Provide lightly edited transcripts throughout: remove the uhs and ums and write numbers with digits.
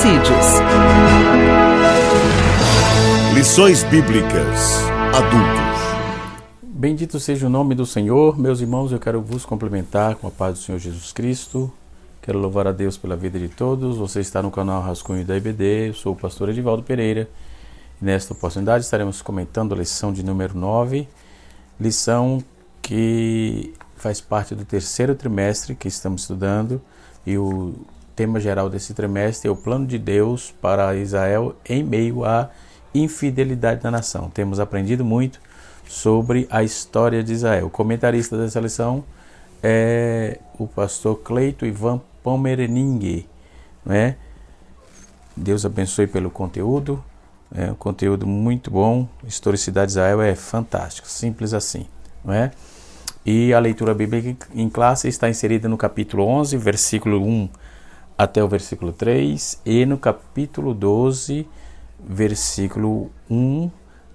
Suicídios. Lições Bíblicas Adultos. Bendito seja o nome do Senhor. Meus irmãos, eu quero vos cumprimentar com a paz do Senhor Jesus Cristo. Quero louvar a Deus pela vida de todos. Você está no canal Rascunho da IBD. Eu sou o pastor Edivaldo Pereira. E nesta oportunidade estaremos comentando a lição de número 9. Lição que faz parte do terceiro trimestre que estamos estudando. E o tema geral desse trimestre é o plano de Deus para Israel em meio à infidelidade da nação. Temos aprendido muito sobre a história de Israel. O comentarista dessa lição é o pastor Cleito Ivan Pomereningue, não é? Deus abençoe pelo conteúdo, um conteúdo muito bom. Historicidade de Israel é fantástico, simples assim, não é? E a leitura bíblica em classe está inserida no capítulo 11, versículo 1 até o versículo 3, e no capítulo 12, versículo 1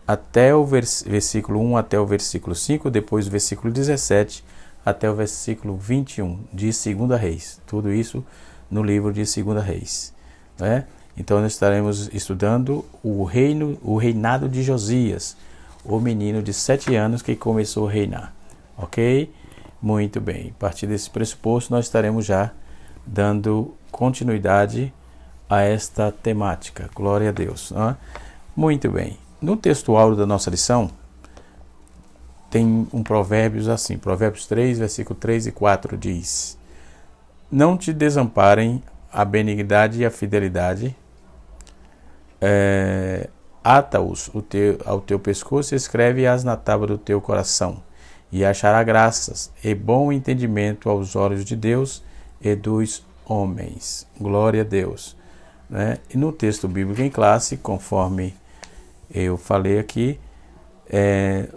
até o versículo 1 até o versículo 5, depois do versículo 17 até o versículo 21 de 2 Reis. Tudo isso no livro de 2 Reis, né? Então nós estaremos estudando o reinado de Josias, o menino de 7 anos que começou a reinar. Ok? Muito bem. A partir desse pressuposto nós estaremos já dando continuidade a esta temática. Glória a Deus, não é? Muito bem. No texto áureo da nossa lição, tem um provérbios assim, Provérbios 3, versículo 3 e 4 diz: não te desamparem a benignidade e a fidelidade, ata-os ao teu pescoço e escreve-as na tábua do teu coração, e achará graças e bom entendimento aos olhos de Deus e dos homens. Glória a Deus, né? E no texto bíblico em classe, conforme eu falei aqui,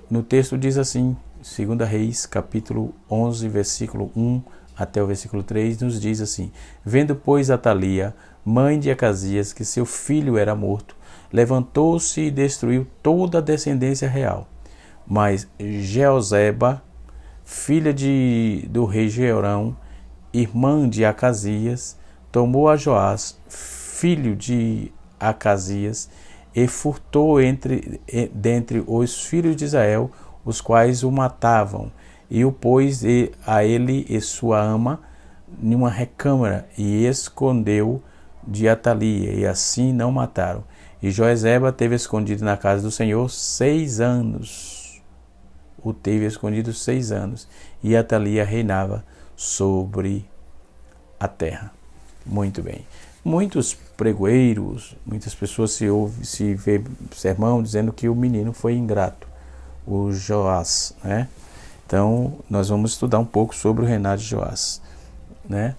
no texto diz assim, 2 Reis, capítulo 11, versículo 1 até o versículo 3, nos diz assim: vendo, pois, Atalia, mãe de Acasias, que seu filho era morto, levantou-se e destruiu toda a descendência real. Mas Jeozeba, filha do rei Jeorão, irmã de Acasias, tomou a Joás, filho de Acasias, e furtou dentre os filhos de Israel, os quais o matavam, e o pôs a ele e sua ama numa recâmara, e escondeu de Atalia, e assim não mataram. E Joezeba teve escondido na casa do Senhor 6 anos. O teve escondido 6 anos, e Atalia reinava sobre a terra. Muito bem. Muitos pregoeiros, muitas pessoas se vê sermão dizendo que o menino foi ingrato, o Joás, né? Então, nós vamos estudar um pouco sobre o reinado de Joás, né?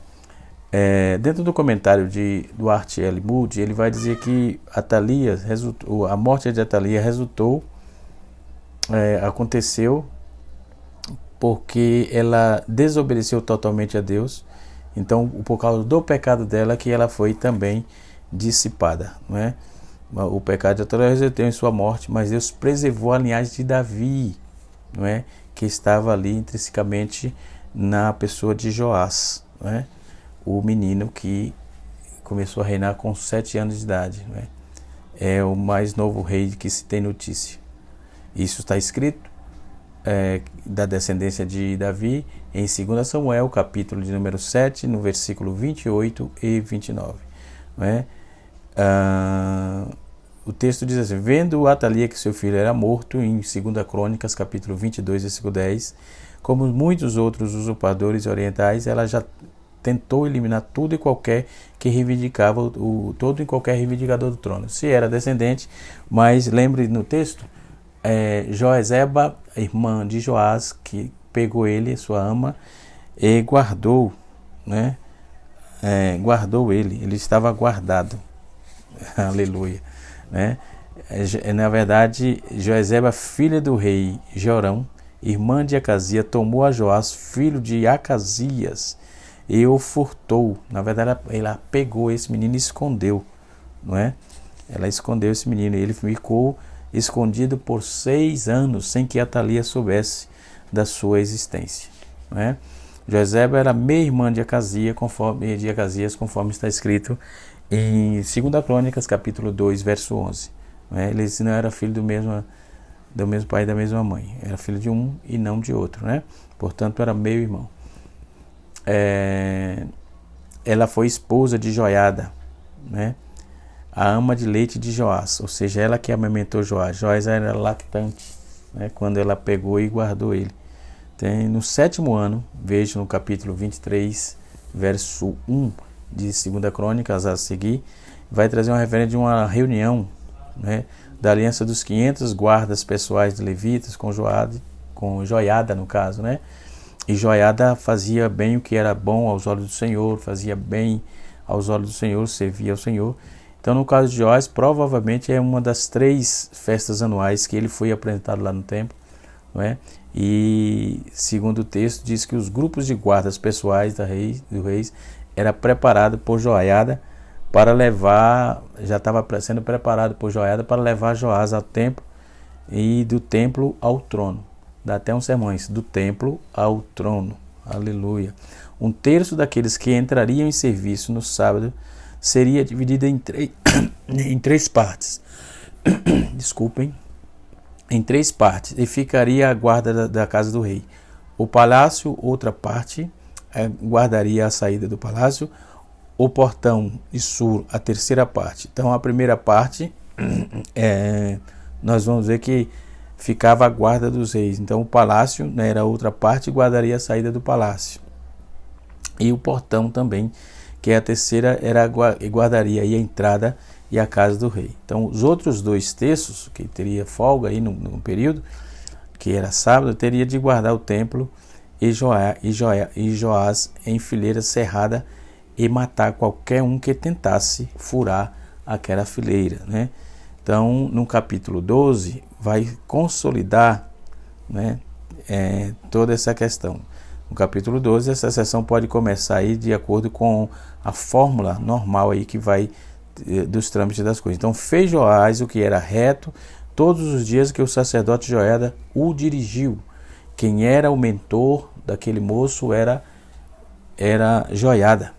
Dentro do comentário de Duarte L. Moody, ele vai dizer que a morte de Atalia aconteceu porque ela desobedeceu totalmente a Deus. Então, por causa do pecado dela, que ela foi também dissipada, não é? O pecado de Atalia resultou em sua morte, mas Deus preservou a linhagem de Davi, não é? Que estava ali intrinsecamente na pessoa de Joás, não é? O menino que começou a reinar com 7 anos de idade, não é? É o mais novo rei que se tem notícia. Isso está escrito da descendência de Davi em 2 Samuel, capítulo de número 7, no versículo 28 e 29. Não é? O texto diz assim: vendo Atalia que seu filho era morto, em 2 Crônicas, capítulo 22, versículo 10, como muitos outros usurpadores orientais, ela já tentou eliminar tudo e qualquer que reivindicava, todo e qualquer reivindicador do trono. Se era descendente, mas lembre no texto, Joezeba, irmã de Joás, que pegou ele, sua ama, e guardou, né? Guardou ele estava guardado. Aleluia, né? Na verdade, Joezeba, filha do rei Jorão, irmã de Acasias, tomou a Joás, filho de Acasias, e o furtou. Na verdade, ela pegou esse menino e escondeu, não é? Ela escondeu esse menino, e ele ficou escondido por 6 anos, sem que Atalia soubesse da sua existência, não é? Joezeba era meia-irmã de Acasias, conforme está escrito Em 2 Crônicas, capítulo 2, verso 11. Ele não era filho do mesmo pai e da mesma mãe. Era filho de um e não de outro, né? Portanto, era meio irmão. Ela foi esposa de Joiada, né? A ama de leite de Joás, ou seja, ela que amamentou Joás. Joás era lactante, né? Quando ela pegou e guardou ele. No 7º ano, veja no capítulo 23, verso 1 de 2 Crônicas a seguir, vai trazer uma referência de uma reunião, né, da aliança dos 500 guardas pessoais de levitas com Joiada, no caso, né? E Joiada fazia bem o que era bom aos olhos do Senhor, fazia bem aos olhos do Senhor, servia ao Senhor. Então, no caso de Joás, provavelmente é uma das 3 festas anuais que ele foi apresentado lá no templo, não é? E, segundo o texto, diz que os grupos de guardas pessoais do reis era preparado por Joiada para levar, já estava sendo preparado por Joiada para levar Joás ao templo e do templo ao trono. Dá até uns sermões, do templo ao trono. Aleluia. 1/3 daqueles que entrariam em serviço no sábado seria dividido em 3 partes. Desculpem. Em 3 partes, e ficaria a guarda da casa do rei. O palácio, outra parte, guardaria a saída do palácio. O portão e sur, a terceira parte. Então, a primeira parte, nós vamos ver que ficava a guarda dos reis. Então, o palácio, né, era outra parte, guardaria a saída do palácio. E o portão também, que é a terceira, guardaria aí a entrada e a casa do rei. Então, os outros 2 terços, que teria folga aí no período, que era sábado, teria de guardar o templo e Joás em fileira cerrada e matar qualquer um que tentasse furar aquela fileira, né? Então, no capítulo 12, vai consolidar, né, toda essa questão. No capítulo 12, essa sessão pode começar aí de acordo com a fórmula normal aí que vai dos trâmites das coisas. Então, fez Joás o que era reto todos os dias que o sacerdote Joiada o dirigiu. Quem era o mentor daquele moço era Joiada.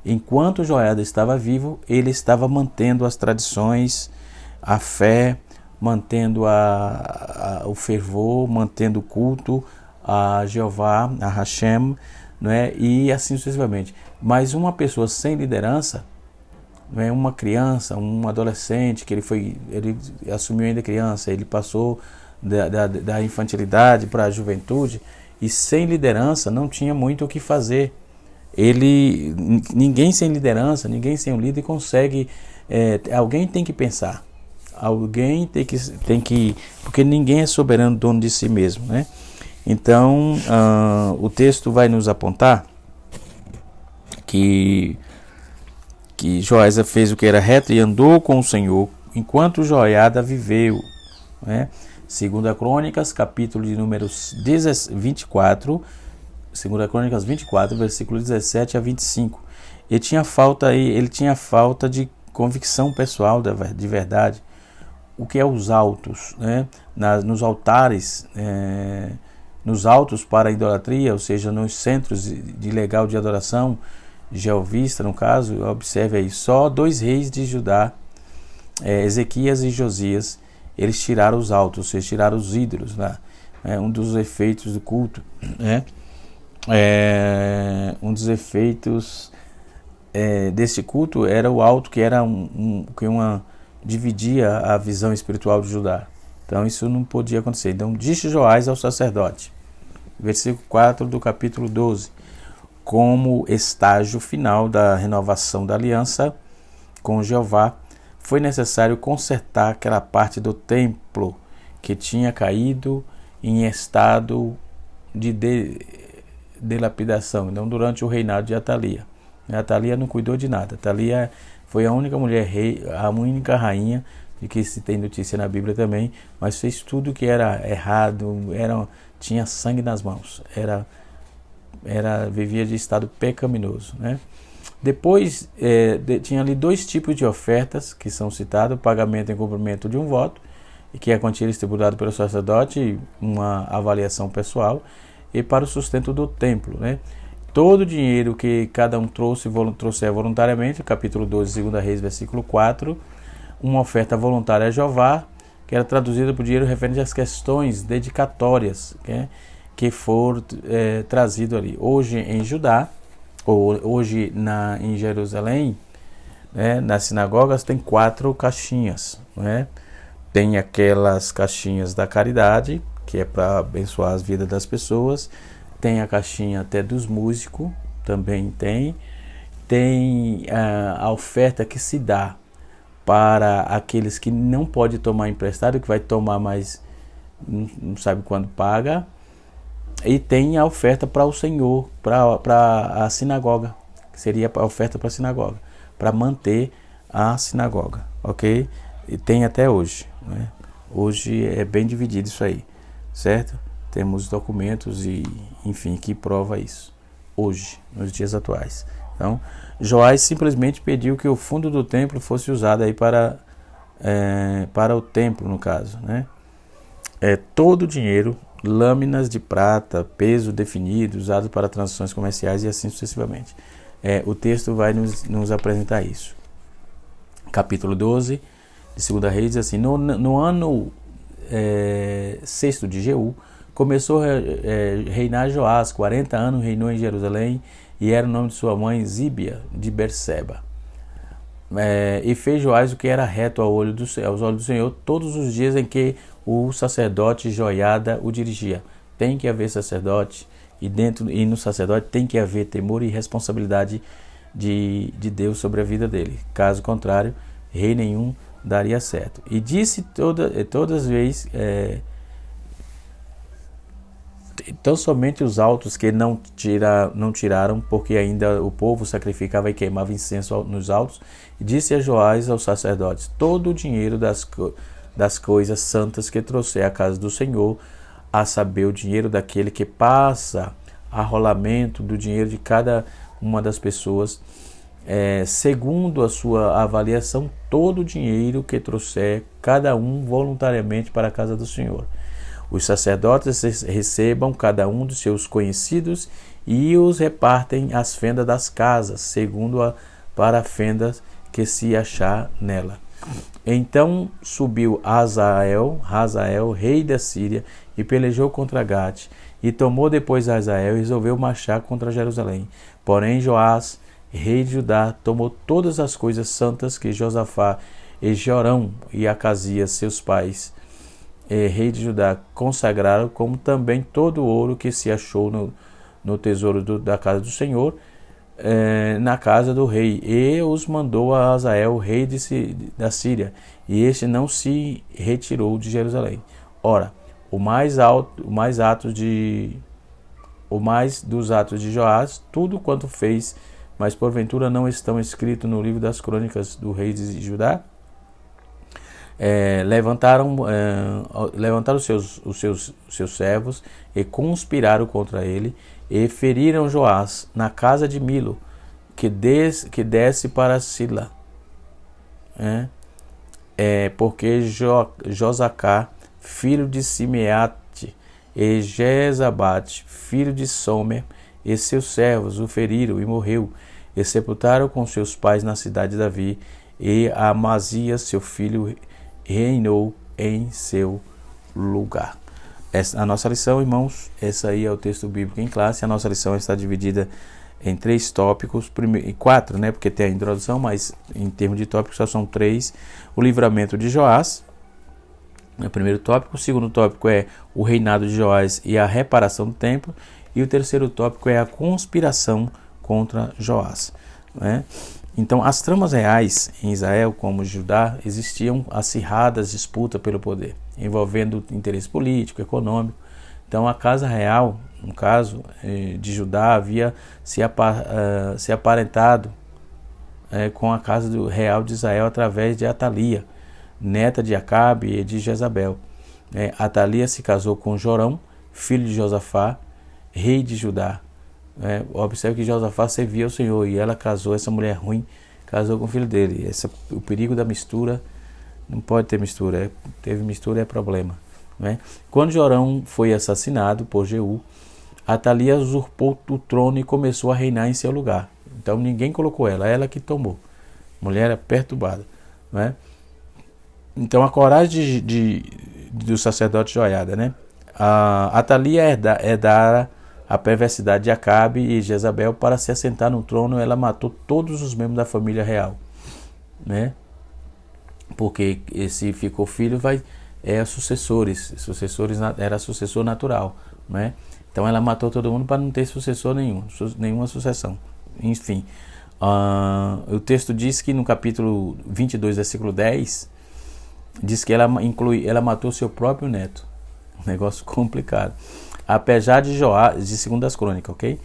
Enquanto Joiada estava vivo, ele estava mantendo as tradições, a fé, mantendo o fervor, mantendo o culto a Jeová, a Hashem, né? E assim sucessivamente. Mas uma pessoa sem liderança, né? Uma criança, um adolescente, que ele assumiu ainda criança, ele passou da infantilidade para a juventude, e sem liderança não tinha muito o que fazer. Ninguém sem liderança, ninguém sem um líder consegue. Alguém tem que pensar, alguém tem que, porque ninguém é soberano, dono de si mesmo, né? Então, o texto vai nos apontar que Joás fez o que era reto e andou com o Senhor enquanto Joiada viveu, né? 2 Crônicas, capítulo de números 24, 2 Crônicas 24, versículo 17 a 25. Ele tinha falta de convicção pessoal de verdade. O que é os altos, né? Nos altares, nos altos para a idolatria, ou seja, nos centros de legal de adoração, jeovista no caso, observe aí, só 2 reis de Judá, Ezequias e Josias, eles tiraram os altos, ou seja, tiraram os ídolos, né? Um dos efeitos do culto, né? Um dos efeitos deste culto era o alto, que era dividia a visão espiritual de Judá. Então isso não podia acontecer. Então disse Joás ao sacerdote, versículo 4 do capítulo 12, como estágio final da renovação da aliança com Jeová, foi necessário consertar aquela parte do templo que tinha caído em estado de dilapidação. Então, durante o reinado de Atalia. Atalia não cuidou de nada. Atalia foi a única mulher rei, a única rainha, de que se tem notícia na Bíblia também, mas fez tudo que era errado, tinha sangue nas mãos, vivia de estado pecaminoso, né? Depois, tinha ali 2 tipos de ofertas que são citados: o pagamento em cumprimento de um voto, que é a quantia estipulada pelo sacerdote, uma avaliação pessoal, e para o sustento do templo, né? todo o dinheiro que cada um trouxer voluntariamente, capítulo 12, 2 Reis, versículo 4, uma oferta voluntária a Jeová, que era traduzida por dinheiro referente às questões dedicatórias, que foram trazido ali. Hoje em Judá, ou hoje em Jerusalém, nas sinagogas tem 4 caixinhas. Tem aquelas caixinhas da caridade, que é para abençoar as vidas das pessoas. Tem a caixinha até dos músicos, também tem. Tem a oferta que se dá para aqueles que não podem tomar emprestado, que vai tomar, mas não sabe quando paga. E tem a oferta para o Senhor, para a sinagoga, que seria a oferta para a sinagoga, para manter a sinagoga, ok? E tem até hoje, Hoje é bem dividido isso aí, certo? Temos documentos e, enfim, que prova isso, hoje, nos dias atuais. Então, Joás simplesmente pediu que o fundo do templo fosse usado aí para o templo, no caso, todo o dinheiro, lâminas de prata, peso definido, usado para transações comerciais e assim sucessivamente. O texto vai nos apresentar isso. Capítulo 12 de 2 Reis diz assim: no ano 6º de Jeú, começou a reinar Joás, 40 anos reinou em Jerusalém, e era o nome de sua mãe Zíbia de Berseba. E fez Joás o que era reto aos olhos do Senhor todos os dias em que o sacerdote Joiada o dirigia. Tem que haver sacerdote, e no sacerdote tem que haver temor e responsabilidade de Deus sobre a vida dele. Caso contrário, rei nenhum daria certo. E disse todas as vezes, então somente os altos que não tiraram, porque ainda o povo sacrificava e queimava incenso nos altos. E disse a Joás aos sacerdotes: todo o dinheiro das coisas santas que trouxer à casa do Senhor, a saber, o dinheiro daquele que passa arrolamento do dinheiro de cada uma das pessoas, segundo a sua avaliação, todo o dinheiro que trouxer cada um voluntariamente para a casa do Senhor. Os sacerdotes recebam cada um dos seus conhecidos e os repartem às fendas das casas, segundo para a fenda que se achar nela. Então subiu Hazael, rei da Síria, e pelejou contra Gate, e tomou depois Hazael e resolveu marchar contra Jerusalém. Porém Joás, rei de Judá, tomou todas as coisas santas que Josafá e Jorão e Acasias, seus pais, rei de Judá, consagraram, como também todo o ouro que se achou no tesouro da casa do Senhor, na casa do rei, e os mandou a Hazael, rei da Síria, e este não se retirou de Jerusalém. Ora, o mais dos atos de Joás, tudo quanto fez, mas porventura não estão escritos no livro das crônicas do rei de Judá? Levantaram os seus servos e conspiraram contra ele, e feriram Joás na casa de Milo, que desce para Sila, porque Josacá, filho de Simeate, e Jezabade, filho de Somer, e seus servos o feriram e morreu, e sepultaram com seus pais na cidade de Davi, e Amazias, seu filho, reinou em seu lugar. A nossa lição, irmãos, essa aí é o texto bíblico em classe. A nossa lição está dividida em 3 tópicos, 4, porque tem a introdução, mas em termos de tópicos só são 3. O livramento de Joás, é o primeiro tópico. O segundo tópico é o reinado de Joás e a reparação do templo. E o terceiro tópico é a conspiração contra Joás. Então, as tramas reais em Israel, como Judá, existiam acirradas disputas pelo poder, envolvendo interesse político, econômico. Então, a casa real, no caso de Judá, havia se aparentado com a casa real de Israel através de Atalia, neta de Acabe e de Jezabel. Atalia se casou com Jorão, filho de Josafá, rei de Judá. Observe que Josafá servia ao Senhor, e ela casou, essa mulher ruim, casou com o filho dele. O perigo da mistura, não pode ter mistura, teve mistura é problema. Quando Jorão foi assassinado por Jeú, Atalia usurpou o trono e começou a reinar em seu lugar. Então ninguém colocou ela que tomou. Mulher era perturbada, né? Então a coragem do sacerdote Joiada, né? A Atalia herdara a perversidade de Acabe e Jezabel. Para se assentar no trono, ela matou todos os membros da família real, né? Porque se ficou filho, era sucessor natural, né? Então ela matou todo mundo para não ter sucessor nenhuma sucessão. Enfim, o texto diz que no capítulo 22, versículo 10, diz que ela matou seu próprio neto. Um negócio complicado. Apesar de Joás, de 2 Crônicas, ok?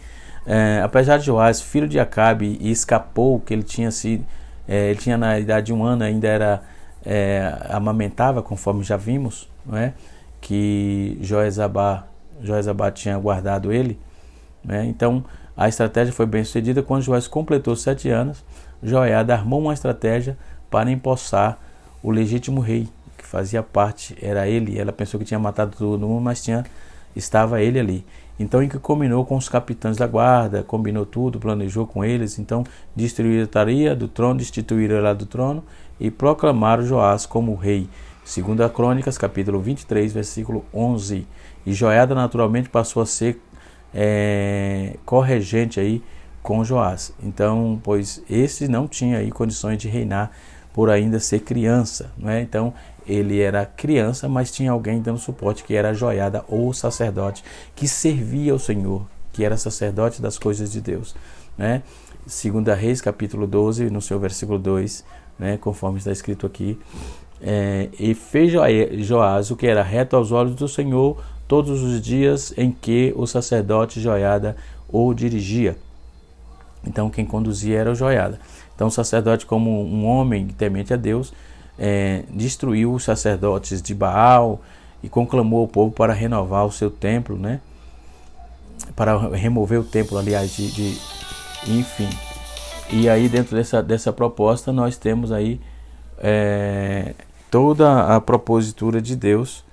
Apesar de Joás, filho de Acabe, e escapou, que ele tinha na idade de 1 ano, ainda amamentava, conforme já vimos, não é? Que Joezabá tinha guardado ele, né? Então a estratégia foi bem sucedida. Quando Joás completou 7 anos, Joiada armou uma estratégia para empossar o legítimo rei, que fazia parte, era ele. Ela pensou que tinha matado todo mundo, mas estava ele ali. Então, em que combinou com os capitães da guarda, combinou tudo, planejou com eles. Então, destituíram do trono, destituíram ela do trono e proclamaram Joás como rei. 2 Crônicas, capítulo 23, versículo 11. E Joiada, naturalmente, passou a ser corregente aí com Joás. Então, pois esse não tinha aí condições de reinar por ainda ser criança, né? Então, ele era criança, mas tinha alguém dando suporte, que era Joiada, ou sacerdote, que servia ao Senhor, que era sacerdote das coisas de Deus, né? 2 Reis, capítulo 12, no seu versículo 2, né? Conforme está escrito aqui, e fez Joás o que era reto aos olhos do Senhor todos os dias em que o sacerdote Joiada o dirigia. Então quem conduzia era o Joiada. Então o sacerdote, como um homem temente a Deus, destruiu os sacerdotes de Baal e conclamou o povo para renovar o seu templo, né? Para remover o templo, aliás, enfim. E aí dentro dessa proposta nós temos aí toda a propositura de Deus,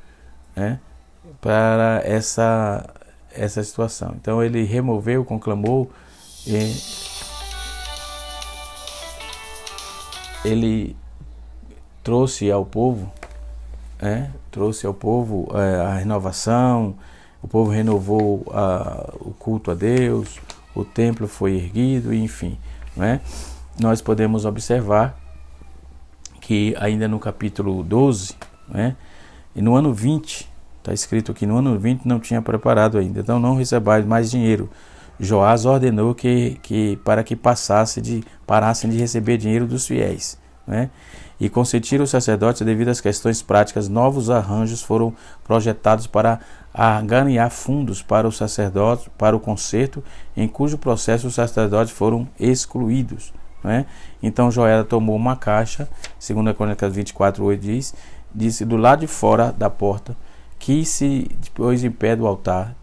né, para essa situação. Então ele removeu, conclamou, ele trouxe ao povo a renovação. O povo renovou o culto a Deus, o templo foi erguido, enfim, né? Nós podemos observar que ainda no capítulo 12, né, e no ano 20, está escrito aqui, no ano 20 não tinha preparado ainda, então não recebais mais dinheiro. Joás ordenou para que parassem de receber dinheiro dos fiéis, né? E consentiram os sacerdotes devido às questões práticas. Novos arranjos foram projetados para ganhar fundos para os sacerdotes, para o concerto, em cujo processo os sacerdotes foram excluídos, né? Então Joiada tomou uma caixa, 2 Crônicas 24:8 disse do lado de fora da porta, que se pôs em pé do altar.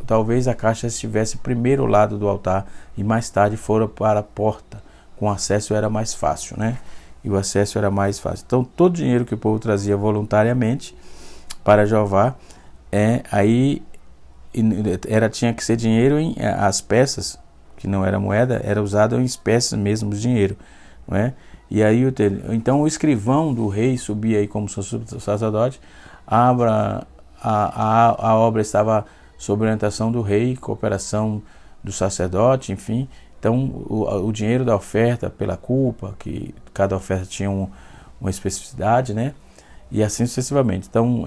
Talvez a caixa estivesse primeiro ao lado do altar e mais tarde fora para a porta. Com acesso era mais fácil, né? E o acesso era mais fácil. Então todo o dinheiro que o povo trazia voluntariamente para Jeová, tinha que ser dinheiro as peças, que não era moeda, era usado em espécies mesmo, dinheiro, não é? E aí então o escrivão do rei subia aí como sacerdote. A obra estava sob orientação do rei, cooperação do sacerdote, enfim. Então o dinheiro da oferta pela culpa, que cada oferta tinha uma especificidade, né? E assim sucessivamente. Então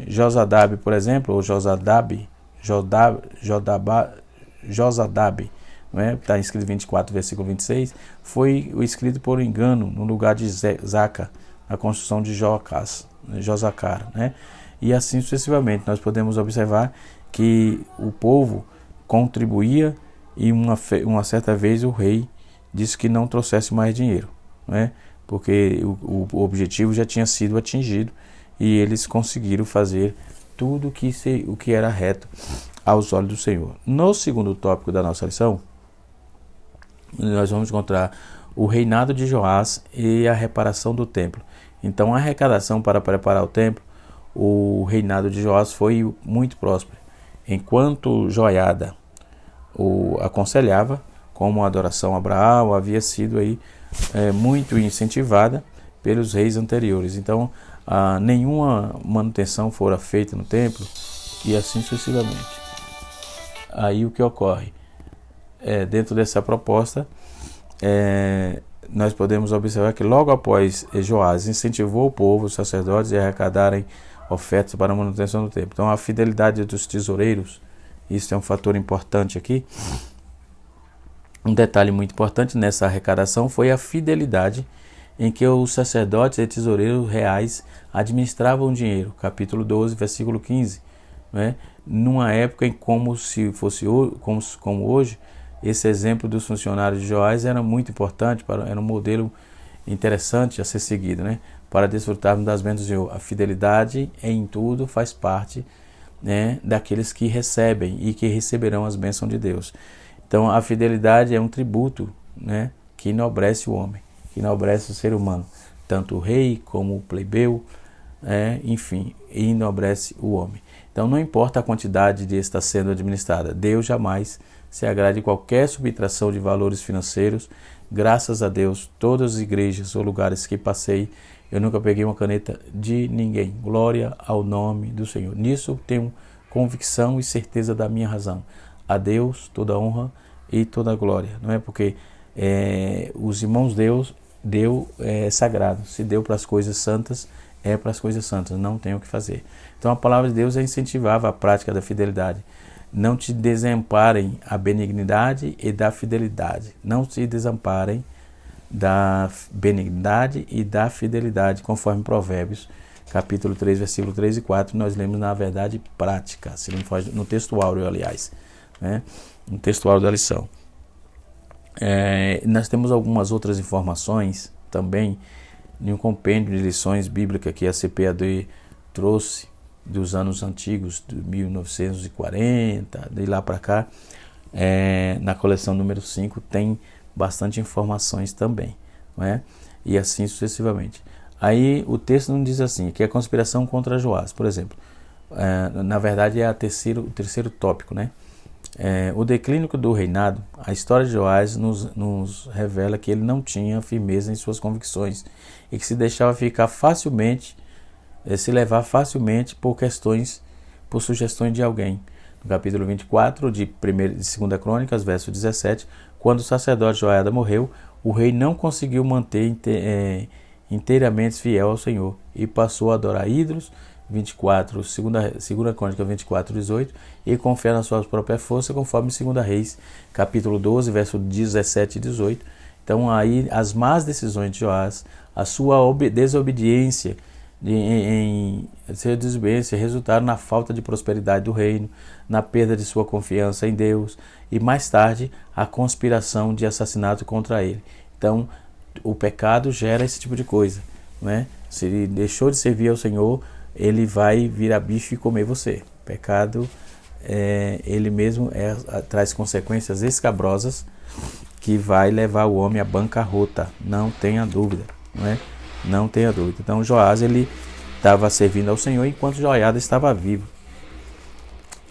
Josadabe, por exemplo, ou Josadabe, né? Está escrito 24, versículo 26, foi escrito por engano no lugar de Zaca, na construção de Josacar, né? E assim sucessivamente. Nós podemos observar que o povo contribuía e uma certa vez o rei disse que não trouxesse mais dinheiro, né? Porque o objetivo já tinha sido atingido e eles conseguiram fazer tudo o que era reto aos olhos do Senhor. No segundo tópico da nossa lição, nós vamos encontrar o reinado de Joás e a reparação do templo. Então a arrecadação para preparar o templo, o reinado de Joás foi muito próspero. enquanto Joiada o aconselhava, como a adoração a Abraão havia sido aí muito incentivada pelos reis anteriores. Então, nenhuma manutenção fora feita no templo e assim sucessivamente. Aí o que ocorre? Dentro dessa proposta, nós podemos observar que logo após Joás incentivou o povo, os sacerdotes, a arrecadarem ofertas para a manutenção do templo. Então, a fidelidade dos tesoureiros, isso é um fator importante aqui. Um detalhe muito importante nessa arrecadação foi a fidelidade em que os sacerdotes e tesoureiros reais administravam o dinheiro. Capítulo 12, versículo 15. Né? Numa época em como se fosse como hoje, esse exemplo dos funcionários de Joás era muito importante, era um modelo interessante a ser seguido, né? Para desfrutarmos das bênçãos do Senhor. A fidelidade em tudo faz parte, né, daqueles que recebem e que receberão as bênçãos de Deus. Então, a fidelidade é um tributo, né, que enobrece o homem, que enobrece o ser humano, tanto o rei como o plebeu, enfim, enobrece o homem. Então, não importa a quantidade de estar sendo administrada, Deus jamais se agrada de qualquer subtração de valores financeiros. Graças a Deus, todas as igrejas ou lugares que passei, eu nunca peguei uma caneta de ninguém. Glória ao nome do Senhor. Nisso tenho convicção e certeza da minha razão. A Deus toda honra e toda glória. Não é porque os irmãos deu sagrado. Se deu para as coisas santas, é para as coisas santas. Não tem o que fazer. Então a palavra de Deus incentivava a prática da fidelidade. Não te desamparem a benignidade e da fidelidade. Não se desamparem da benignidade e da fidelidade, conforme Provérbios, capítulo 3, versículo 3 e 4, nós lemos na verdade prática, se não for no texto áureo, aliás, né? No texto áureo da lição. Nós temos algumas outras informações também em um compêndio de lições bíblicas que a CPAD trouxe dos anos antigos, de 1940, de lá para cá, na coleção número 5 tem bastante informações também, não é? E assim sucessivamente. Aí o texto não diz assim, que é a conspiração contra Joás, por exemplo. Na verdade é o terceiro tópico, né? O declínio do reinado. A história de Joás nos revela que ele não tinha firmeza em suas convicções e que se deixava se levar facilmente por sugestões de alguém. No capítulo 24 de 2 Crônicas, verso 17, quando o sacerdote Joiada morreu, o rei não conseguiu manter inteiramente fiel ao Senhor e passou a adorar ídolos, 2 Crônicas 24, 18, e confiar nas suas próprias forças, conforme 2 Reis, capítulo 12, verso 17 e 18. Então aí as más decisões de Joás, a sua desobediência, resultaram na falta de prosperidade do reino, na perda de sua confiança em Deus e mais tarde a conspiração de assassinato contra ele. Então o pecado gera esse tipo de coisa, né? Se ele deixou de servir ao Senhor, ele vai virar bicho e comer você. O pecado ele mesmo traz consequências escabrosas que vai levar o homem à bancarrota, não tenha dúvida, não é? Não tenha dúvida. Então Joás ele estava servindo ao Senhor enquanto Joiada estava vivo,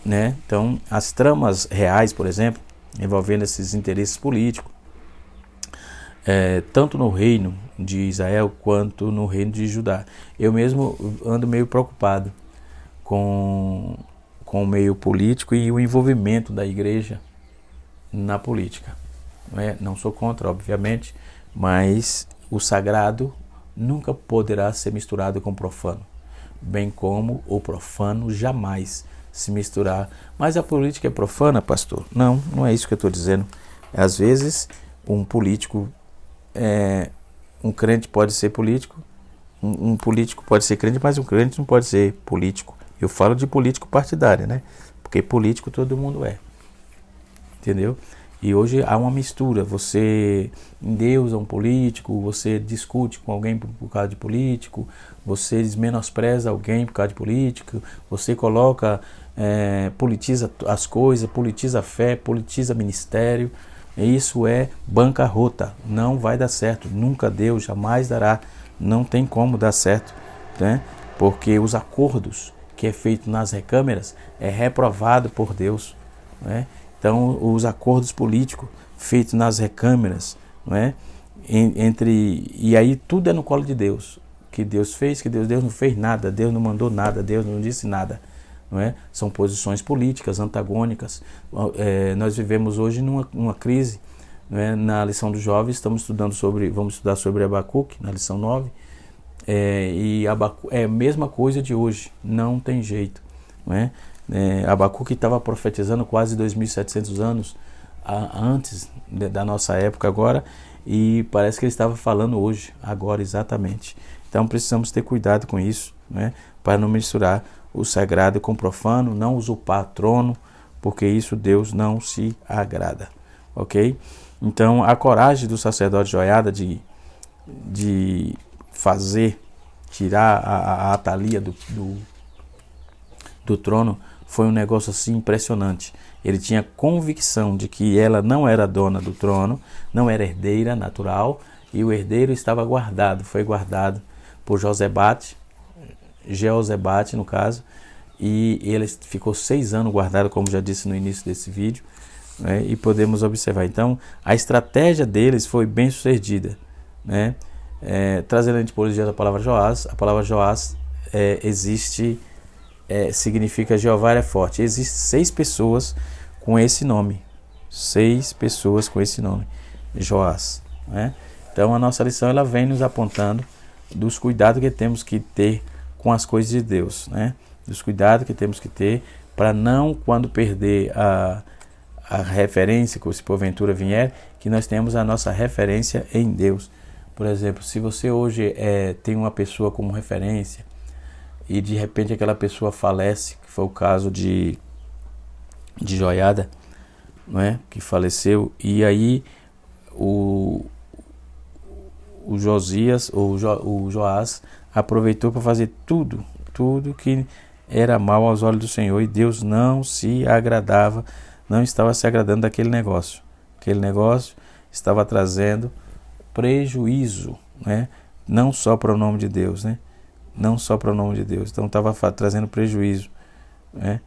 né? Então as tramas reais, por exemplo, envolvendo esses interesses políticos, tanto no reino de Israel quanto no reino de Judá. Eu mesmo ando meio preocupado com o meio político e o envolvimento da igreja na política. Não sou contra, obviamente, mas o sagrado nunca poderá ser misturado com o profano, bem como o profano jamais se misturar. Mas a política é profana, pastor? Não, não é isso que eu estou dizendo. Às vezes, um político, um crente pode ser político, um político pode ser crente, mas um crente não pode ser político. Eu falo de político partidário, né? Porque político todo mundo é. Entendeu? E hoje há uma mistura, você endeusa um político, você discute com alguém por causa de político, você menospreza alguém por causa de político, você coloca, politiza as coisas, politiza a fé, politiza ministério, e isso é bancarrota, não vai dar certo, nunca deu, jamais dará, não tem como dar certo, né? Porque os acordos que é feito nas recâmeras é reprovado por Deus, não é? Então, os acordos políticos feitos nas recâmeras, não é? E aí tudo é no colo de Deus. Que Deus fez, que Deus não fez nada, Deus não mandou nada, Deus não disse nada, não é? São posições políticas antagônicas. Nós vivemos hoje numa crise, não é? Na lição dos jovens vamos estudar sobre Abacuque, na lição 9, e Abacuque é a mesma coisa de hoje, não tem jeito, não é? Abacuque estava profetizando quase 2.700 anos antes da nossa época agora, e parece que ele estava falando hoje, agora exatamente. Então precisamos ter cuidado com isso, né? Para não misturar o sagrado com o profano, não usurpar trono, porque isso Deus não se agrada, ok? Então a coragem do sacerdote Joiada de tirar a Atalia do trono foi um negócio assim impressionante. Ele tinha convicção de que ela não era dona do trono, não era herdeira natural, e o herdeiro estava foi guardado por Jeozabade no caso, e ele ficou 6 anos guardado, como já disse no início desse vídeo, né? E podemos observar. Então, a estratégia deles foi bem sucedida, né? Trazendo a tipologia da palavra Joás, a palavra Joás significa Jeová é forte. Existem 6 pessoas com esse nome, 6 pessoas com esse nome, Joás, né? Então a nossa lição ela vem nos apontando dos cuidados que temos que ter com as coisas de Deus, né? Dos cuidados que temos que ter para não, quando perder a referência, se porventura vier, que nós temos a nossa referência em Deus. Por exemplo, se você hoje tem uma pessoa como referência e de repente aquela pessoa falece, que foi o caso de Joiada, não é? Que faleceu, e aí o Josias, ou o Joás, aproveitou para fazer tudo que era mal aos olhos do Senhor, e Deus não se agradava, não estava se agradando daquele negócio. Aquele negócio estava trazendo prejuízo, né? Não só para o nome de Deus, né? Não só para o nome de Deus. Então estava trazendo prejuízo, né?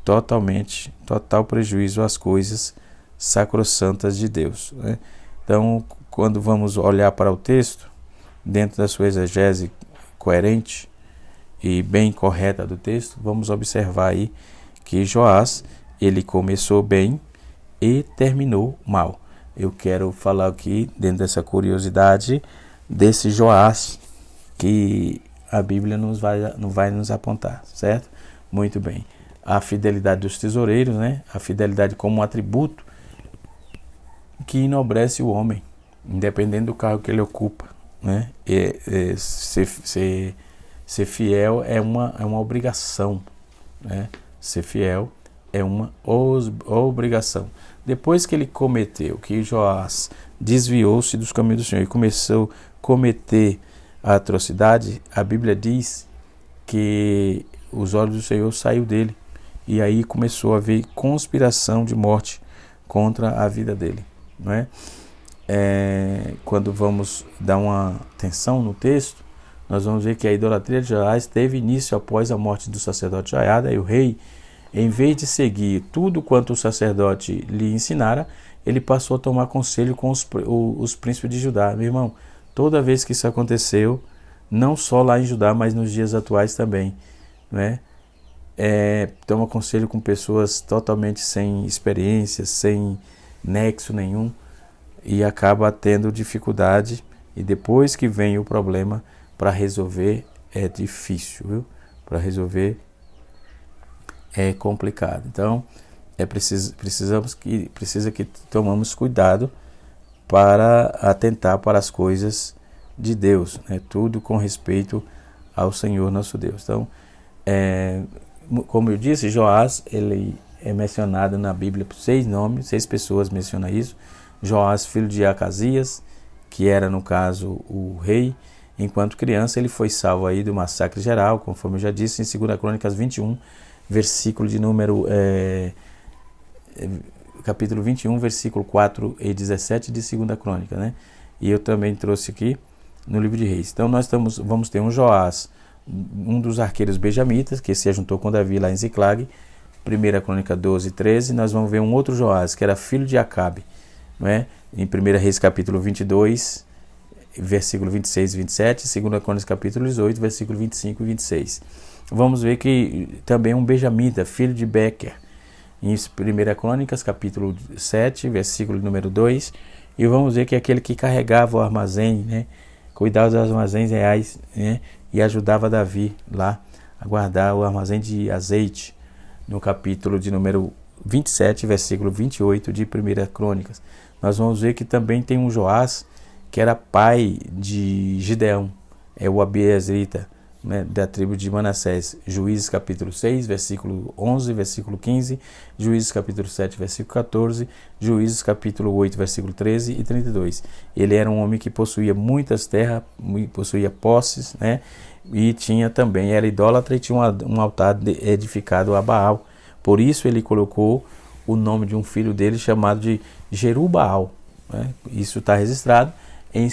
Total prejuízo às coisas sacrossantas de Deus, né? Então, quando vamos olhar para o texto, dentro da sua exegese coerente e bem correta do texto, vamos observar aí que Joás, ele começou bem e terminou mal. Eu quero falar aqui, dentro dessa curiosidade, desse Joás, que a Bíblia não vai nos apontar, certo? Muito bem. A fidelidade dos tesoureiros, né? A fidelidade como um atributo que enobrece o homem, independente do cargo que ele ocupa, né? Ser fiel é uma obrigação, né? Ser fiel é uma obrigação. Depois que ele cometeu, que Joás desviou-se dos caminhos do Senhor e começou a cometer a atrocidade, a Bíblia diz que os olhos do Senhor saíram dele, e aí começou a haver conspiração de morte contra a vida dele, não é? Quando vamos dar uma atenção no texto, nós vamos ver que a idolatria de Joás teve início após a morte do sacerdote Joiada, e o rei, em vez de seguir tudo quanto o sacerdote lhe ensinara, ele passou a tomar conselho com os príncipes de Judá. Meu irmão, toda vez que isso aconteceu, não só lá em Judá, mas nos dias atuais também, né? Toma conselho com pessoas totalmente sem experiência, sem nexo nenhum, e acaba tendo dificuldade, e depois que vem o problema, para resolver é difícil, viu? Para resolver é complicado. Então precisa que tomamos cuidado para atentar para as coisas de Deus, né? Tudo com respeito ao Senhor nosso Deus. Então, como eu disse, Joás, ele é mencionado na Bíblia por 6 nomes, 6 pessoas mencionam isso. Joás, filho de Acasias, que era no caso o rei. Enquanto criança, ele foi salvo aí do massacre geral, conforme eu já disse, em 2 Crônicas 21, versículo de número, capítulo 21, versículo 4 e 17 de 2 Crônica, né? E eu também trouxe aqui no livro de Reis. Então nós vamos ter um Joás um dos arqueiros benjamitas, que se juntou com Davi lá em Ziclag. 1 Crônica 12, 13, nós vamos ver um outro Joás, que era filho de Acabe, não é? Em 1 Reis capítulo 22, versículo 26 e 27, 2 Crônicas capítulo 18, versículo 25 e 26. Vamos ver que também um benjamita, filho de Bequer, em 1 Crônicas capítulo 7, versículo número 2, e vamos ver que é aquele que carregava o armazém, né? Cuidava dos armazéns reais, né? E ajudava Davi lá a guardar o armazém de azeite, no capítulo de número 27, versículo 28 de 1 Crônicas. Nós vamos ver que também tem um Joás, que era pai de Gideão, é o Abiezrita, né, da tribo de Manassés. Juízes capítulo 6, versículo 11, versículo 15, Juízes capítulo 7, versículo 14, Juízes capítulo 8, versículo 13 e 32. Ele era um homem que possuía muitas terras, possuía posses, né, e tinha também, era idólatra e tinha um altar edificado a Baal. Por isso ele colocou o nome de um filho dele chamado de Jerubaal, né? Isso está registrado em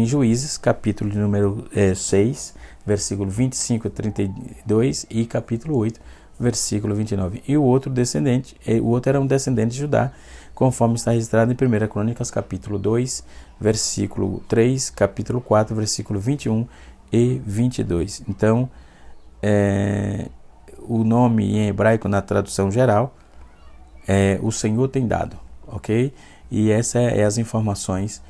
Juízes, capítulo de número 6, versículo 25 a 32 e capítulo 8, versículo 29. E o outro era um descendente de Judá, conforme está registrado em 1 Crônicas, capítulo 2, versículo 3, capítulo 4, versículo 21 e 22. Então, o nome em hebraico, na tradução geral, o Senhor tem dado, ok? E essas são as informações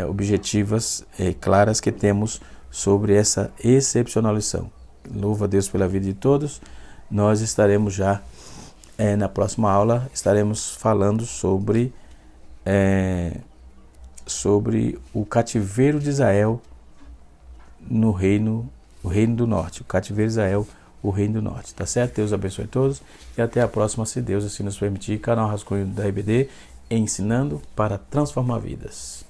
objetivas, claras que temos sobre essa excepcional lição. Louva a Deus pela vida de todos. Nós estaremos já, na próxima aula, estaremos falando sobre o cativeiro de Israel no reino do norte. O cativeiro de Israel, o reino do norte. Tá certo? Deus abençoe a todos e até a próxima, se Deus assim nos permitir. Canal Rascunho da IBD, ensinando para transformar vidas.